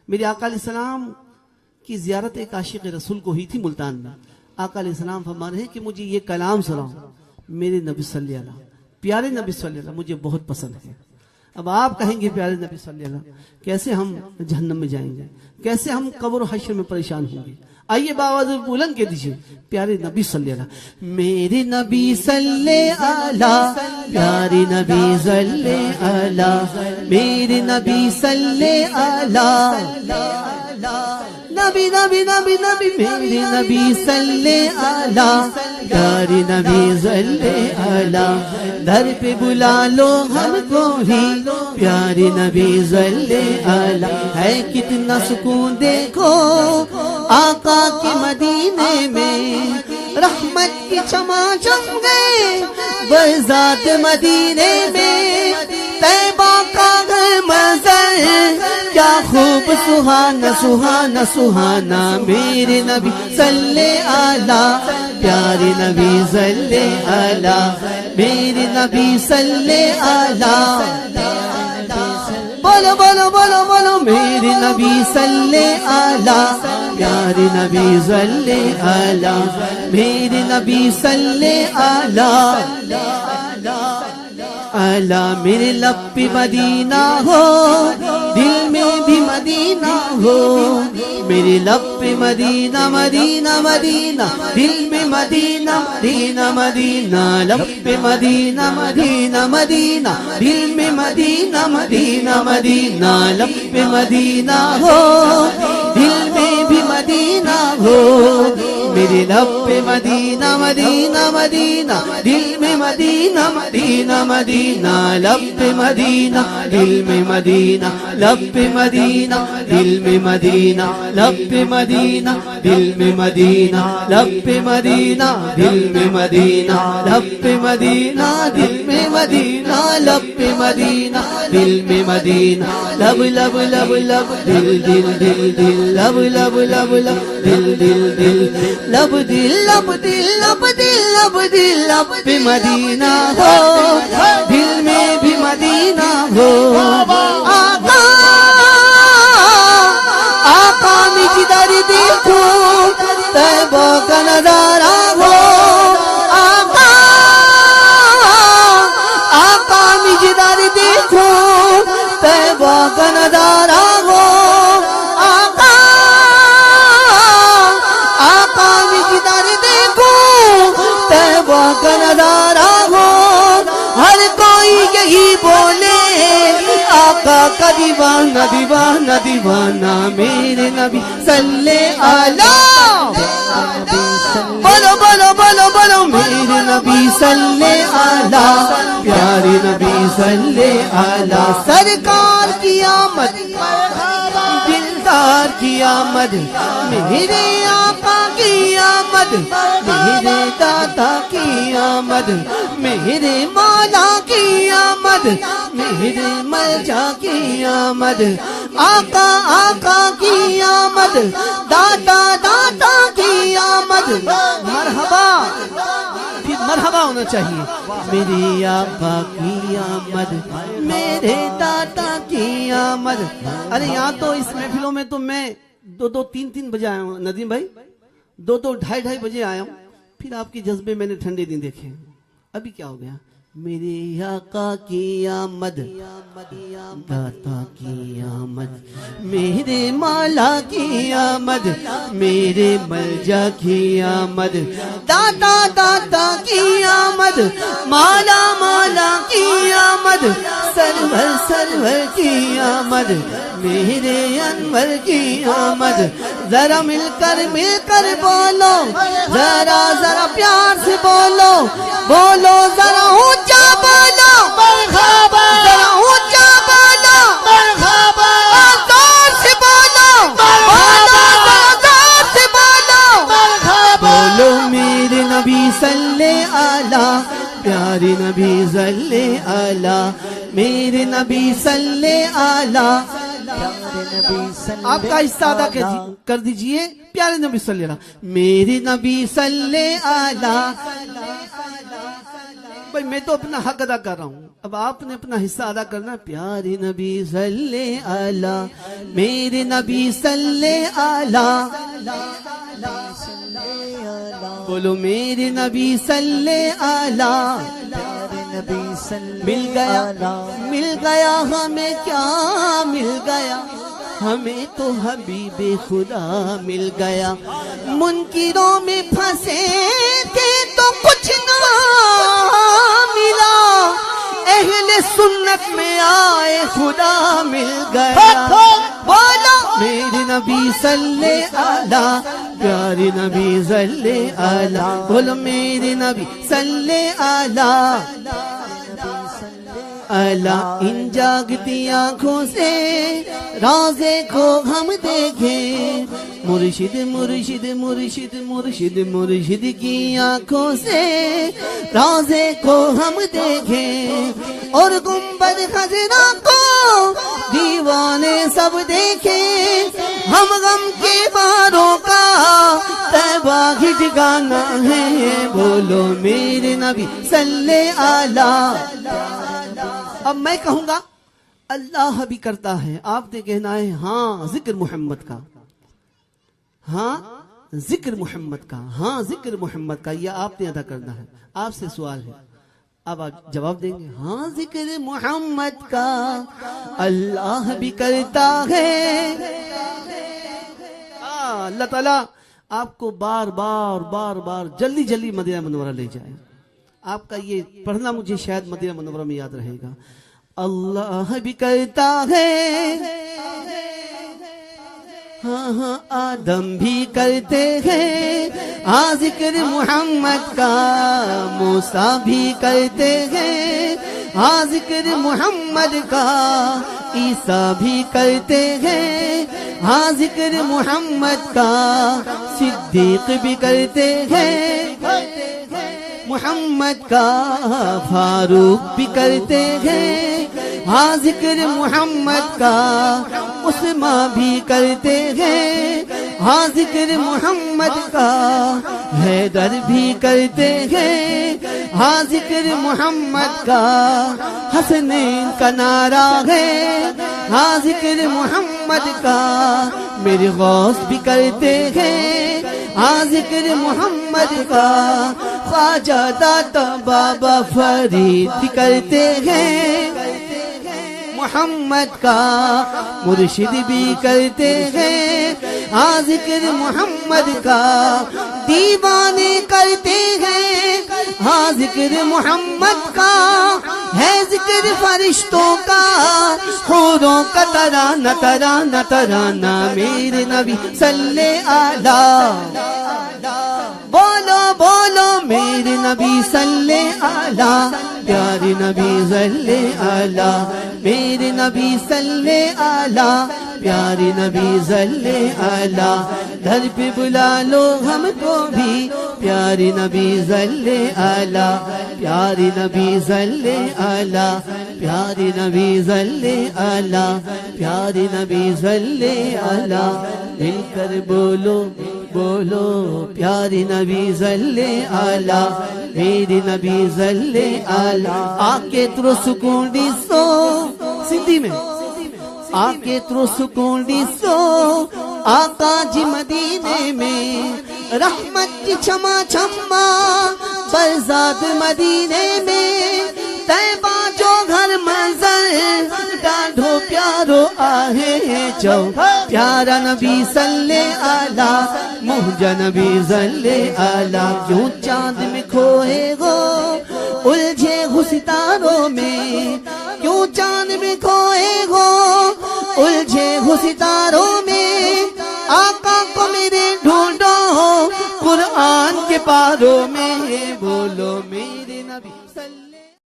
میرے آقا علیہ السلام کی زیارت ایک عاشق رسول کو ہوئی تھی ملتان میں. آقا علیہ السلام فرما رہے ہیں کہ مجھے یہ کلام سناؤ، میرے نبی صلی اللہ علیہ وسلم، پیارے نبی صلی اللہ علیہ وسلم مجھے بہت پسند ہے. اب آپ کہیں گے پیارے نبی صلی اللہ علیہ وسلم کیسے ہم جہنم میں جائیں گے، کیسے ہم قبر و حشر میں پریشان ہوں گے؟ آئیے باواز بلند کہہ دیجیے پیارے نبی صلی اللہ علیہ وسلم. میرے نبی صلی اللہ، پیارے نبی صلی اللہ، میرے نبی صلی اللہ، نبی نبی نبی نبی میرے نبی صلی اللہ، پیارے نبی صلی اللہ، در پہ بلا لو ہم کو ہی پیارے نبی صلی اللہ. ہے کتنا سکون دیکھو آقا کے مدینے میں، رحمت کی چما چم گئے برزات مدینے میں، طیبہ کا گھر منظر کیا خوب سہانا سہانا سہانا، میرے نبی صلی اللہ، پیارے نبی صلی اللہ، میرے نبی صلی اللہ. بولو بولو بولو بولو میرے نبی صلی اللہ، پیارے نبی صلی اللہ، میرے نبی صلی اللہ. اللہ میرے لب پہ مدینہ ہو، دل میں بھی مدینہ ہو، میرے لب پہ مدینہ مدینہ مدینہ، دل میں مدینہ مدینہ مدینہ، لب پہ مدینہ مدینہ مدینہ، دل میں مدینہ مدینہ مدینہ، لب پہ مدینہ ہو، دل میں بھی مدینہ ہو، میرے لب پہ مدینہ مدینہ مدینہ، دل میں مدینہ مدینہ مدینہ، لب پہ مدینہ دل میں مدینہ، لب پہ مدینہ دل میں مدینہ، لب پہ مدینہ دل میں مدینہ، لب پہ مدینہ دل میں مدینہ، لب پہ مدینہ دل میں مدینہ، لب پہ مدینہ دل میں مدینہ، لب لب لب لب دل دل دل دل، لب لب لب لب دل دل دل، لب دل لب دل لب دل لب دل، لب پہ مدینہ ہو، دل میں بھی مدینہ ہو. آقا آقا میں جدھر دیکھو طیبہ کا نظارہ ہو، آقا آقا میں جدھر دیکھو طیبہ کا نظارہ ہو، آقا آقا میں جدھر دیکھو طیبہ کا نظارہ ہو. ہر کوئی یہی بولے آقا کا دیوانہ دیوانہ دیوانہ، میرے نبی صلی اللہ. بولو بولو بولو بولو میرے نبی صلی اللہ، پیارے نبی صلی اللہ. سرکار کی آمد، دلدار کی آمد، میرے آقا کی آمد، میرے دادا کی آمد، میرے مولا کی آمد، میرے ملجا کی آمد، آقا آقا کی آمد، دادا دادا کی آمد. مرحبا، پھر مرحبا ہونا چاہیے. میرے آقا کی آمد، میرے دادا کی آمد. ارے یہاں تو اس محفلوں میں تو میں 2 3 بجے آیا ہوں ندیم بھائی، 2 2:30 بجے آیا ہوں. پھر آپ کے جذبے میں نے ٹھنڈے دن دیکھے، ابھی کیا ہو گیا؟ میرے آقا کی آمد، داتا کی آمد، میرے مولا کی آمد، میرے ملجا کی آمد، داتا داتا کی آمد، مولا مولا کی آمد، سرور سرور کی آمد، میرے انور کی آمد. ذرا مل کر بولو، ذرا ذرا پیار سے بولو، بولو ذرا اونچا بولو، مرحبا، ذرا اونچا بولو، مرحبا، زور سے بولو، مرحبا، زور سے بولو، مرحبا. بولو میرے نبی صلی اللہ، پیارے نبی صلی اللہ، میرے نبی صلی اللہ. آپ کا حصہ ادا کر دیجئے پیارے نبی صلی اللہ، میرے نبی صلی اللہ. بھائی میں تو اپنا حق ادا کر رہا ہوں، اب آپ نے اپنا حصہ ادا کرنا. پیارے نبی صلی علی، میرے نبی صلی علی، بولو میرے نبی صلی علی. مل گیا ہمیں کیا مل گیا، ہمیں تو حبیب خدا مل گیا. منکروں میں پھنسے تھے تو کچھ نہ ملا، اہل سنت میں آئے خدا مل گیا. بولو میرے نبی صلی علی، پیارے نبی صلی علی، بولو میرے نبی صلی علی. اللہ ان جاگتی آنکھوں سے روضے کو ہم دیکھیں، مرشد مرشد مرشد مرشد مرشد کی آنکھوں سے روضے کو ہم دیکھیں، اور گنبد خضرا کو دیوانے سب دیکھیں. ہم غم کے باروں کا طیبہ ہی ٹھکانہ ہے، بولو میرے نبی صلی علی. اب میں کہوں گا اللہ بھی کرتا ہے، آپ نے کہنا ہے ہاں ذکر محمد کا، ہاں ذکر محمد کا، ہاں ذکر محمد کا، یہ آپ نے ادا کرنا ہے. آپ سے سوال ہے، اب آپ جواب دیں گے ہاں ذکر محمد کا اللہ بھی کرتا ہے. اللہ تعالیٰ آپ کو بار بار بار بار جلدی جلدی مدینہ منورہ لے جائے. آپ کا یہ پڑھنا مجھے شاید مدینہ منورہ میں یاد رہے گا. اللہ بھی کرتا ہے، ہاں ہاں آدم بھی کرتے ہیں، ہاں ذکر محمد کا موسیٰ بھی کرتے ہیں، ہاں ذکر محمد کا عیسیٰ بھی کرتے ہیں، ہاں ذکر محمد کا صدیق بھی کرتے ہیں، محمد کا فاروق بھی کرتے ہیں، ہاں ذکر محمد کا عثمان بھی کرتے ہیں، ہاں ذکر محمد کا حیدر بھی کرتے ہیں، ہاں ذکر محمد کا حسنین کا نعرہ ہے، ہاں ذکر محمد کا میرے غوث بھی کرتے ہیں، ہاں ذکر محمد کا خواجہ داتا بابا فرید بھی کرتے ہیں، محمد کا مرشد بھی کرتے ہیں، ہاں ذکر محمد کا دیوانے کرتے ہیں، ہاں ذکر محمد کا ہے ذکر فرشتوں کا، حوروں کا ترانہ ترانہ ترانہ میرے نبی صلی علی. بولو بولو میرے نبی صلی علی، پیارے نبی صلی علی، میرے نبی صلی علی، پیارے نبی صلی علی. گھر پہ بلا لو ہم کو بھی پیارے نبی صلی علی، پیارے نبی صلی علی، پیارے نبی صلی علی، پیارے نبی صلی علی. مل کر بولو بولو پیارے نبی صلی علی، میرے نبی صلی علی. آکے ترو سکون دی سو سندھی میں، آکے ترو سکون دی سو آقا جی مدینے میں، رحمت کی چھما چھما برزاد مدینے میں، طیبہ جو گھر منظر ڈاڈھو پیارو آہے چو، پیارا نبی صلی علی، مہجا نبی صلی علی. کیوں چاند میں کھوئے گو الجھے ہو ستاروں میں، کیوں چاند میں کھوئے گو الجھے ہو ستاروں میں، آقا کو میرے ڈھونڈو قرآن کے پاروں میں، بولو میرے نبی صلی